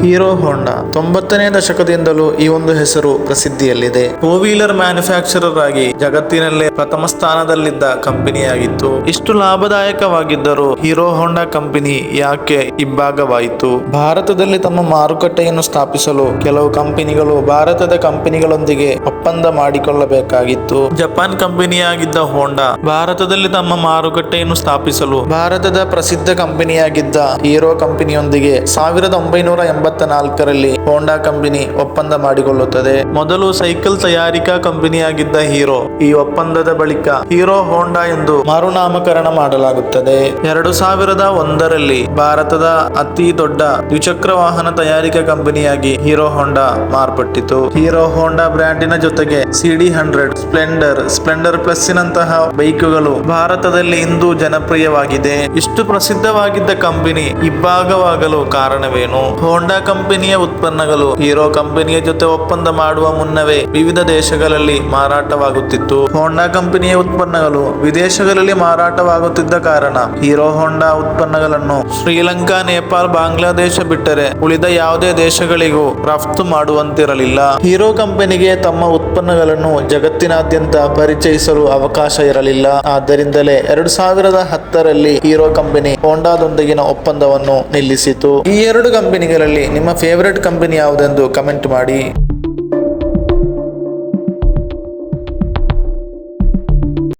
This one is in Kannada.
ಹೀರೋ ಹೋಂಡಾ 90ನೇ ದಶಕದಿಂದಲೂ ಈ ಒಂದು ಹೆಸರು ಪ್ರಸಿದ್ಧಿಯಲ್ಲಿದೆ. ಟೂ ವೀಲರ್ ಮ್ಯಾನುಫ್ಯಾಕ್ಚರರ್ ಆಗಿ ಜಗತ್ತಿನಲ್ಲೇ ಪ್ರಥಮ ಸ್ಥಾನದಲ್ಲಿದ್ದ ಕಂಪನಿಯಾಗಿತ್ತು. ಇಷ್ಟು ಲಾಭದಾಯಕವಾಗಿದ್ದರೂ ಹೀರೋ ಹೋಂಡಾ ಕಂಪನಿ ಯಾಕೆ ಇಬ್ಬಾಗವಾಯಿತು? ಭಾರತದಲ್ಲಿ ತಮ್ಮ ಮಾರುಕಟ್ಟೆಯನ್ನು ಸ್ಥಾಪಿಸಲು ಕೆಲವು ಕಂಪನಿಗಳು ಭಾರತದ ಕಂಪನಿಗಳೊಂದಿಗೆ ಒಪ್ಪಂದ ಮಾಡಿಕೊಳ್ಳಬೇಕಾಗಿತ್ತು. ಜಪಾನ್ ಕಂಪನಿಯಾಗಿದ್ದ ಹೋಂಡಾ ಭಾರತದಲ್ಲಿ ತಮ್ಮ ಮಾರುಕಟ್ಟೆಯನ್ನು ಸ್ಥಾಪಿಸಲು ಭಾರತದ ಪ್ರಸಿದ್ಧ ಕಂಪನಿಯಾಗಿದ್ದ ಹೀರೋ ಕಂಪನಿಯೊಂದಿಗೆ 1984ರಲ್ಲಿ ಹೋಂಡಾ ಕಂಪನಿ ಒಪ್ಪಂದ ಮಾಡಿಕೊಳ್ಳುತ್ತದೆ. ಮೊದಲು ಸೈಕಲ್ ತಯಾರಿಕಾ ಕಂಪನಿಯಾಗಿದ್ದ ಹೀರೋ ಈ ಒಪ್ಪಂದದ ಬಳಿಕ ಹೀರೋ ಹೋಂಡಾ ಎಂದು ಮರುನಾಮಕರಣ ಮಾಡಲಾಗುತ್ತದೆ. 2001ರಲ್ಲಿ ಭಾರತದ ಅತಿ ದೊಡ್ಡ ದ್ವಿಚಕ್ರ ವಾಹನ ತಯಾರಿಕಾ ಕಂಪನಿಯಾಗಿ ಹೀರೋ ಹೋಂಡಾ ಮಾರ್ಪಟ್ಟಿತು. ಹೀರೋ ಹೋಂಡಾ ಬ್ರ್ಯಾಂಡಿನ ಜೊತೆಗೆ CD100, ಸ್ಪ್ಲೆಂಡರ್ ಪ್ಲಸ್ಸಿನಂತಹ ಬೈಕುಗಳು ಭಾರತದಲ್ಲಿ ಇಂದು ಜನಪ್ರಿಯವಾಗಿದೆ. ಇಷ್ಟು ಪ್ರಸಿದ್ಧವಾಗಿದ್ದ ಕಂಪನಿ ಇಬ್ಬಾಗವಾಗಲು ಕಾರಣವೇನು? ಹೋಂಡಾ ಕಂಪನಿಯ ಉತ್ಪನ್ನಗಳು ಹೀರೋ ಕಂಪನಿಯ ಜೊತೆ ಒಪ್ಪಂದ ಮಾಡುವ ಮುನ್ನವೇ ವಿವಿಧ ದೇಶಗಳಲ್ಲಿ ಮಾರಾಟವಾಗುತ್ತಿತ್ತು. ಹೋಂಡಾ ಕಂಪನಿಯ ಉತ್ಪನ್ನಗಳು ವಿದೇಶಗಳಲ್ಲಿ ಮಾರಾಟವಾಗುತ್ತಿದ್ದ ಕಾರಣ ಹೀರೋ ಹೋಂಡಾ ಉತ್ಪನ್ನಗಳನ್ನು ಶ್ರೀಲಂಕಾ, ನೇಪಾಳ, ಬಾಂಗ್ಲಾದೇಶ ಬಿಟ್ಟರೆ ಉಳಿದ ಯಾವುದೇ ದೇಶಗಳಿಗೂ ರಫ್ತು ಮಾಡುವಂತಿರಲಿಲ್ಲ. ಹೀರೋ ಕಂಪನಿಗೆ ತಮ್ಮ ಉತ್ಪನ್ನಗಳನ್ನು ಜಗತ್ತಿನಾದ್ಯಂತ ಪರಿಚಯಿಸಲು ಅವಕಾಶ ಇರಲಿಲ್ಲ. ಆದ್ದರಿಂದಲೇ 2010ರಲ್ಲಿ ಹೀರೋ ಕಂಪನಿ ಹೋಂಡಾದೊಂದಿಗಿನ ಒಪ್ಪಂದವನ್ನು ನಿಲ್ಲಿಸಿತು. ಈ ಎರಡು ಕಂಪನಿಗಳಲ್ಲಿ ನಿಮ್ಮ ಫೇವರೇಟ್ ಕಂಪನಿ ಯಾವುದೆಂದು ಕಮೆಂಟ್ ಮಾಡಿ.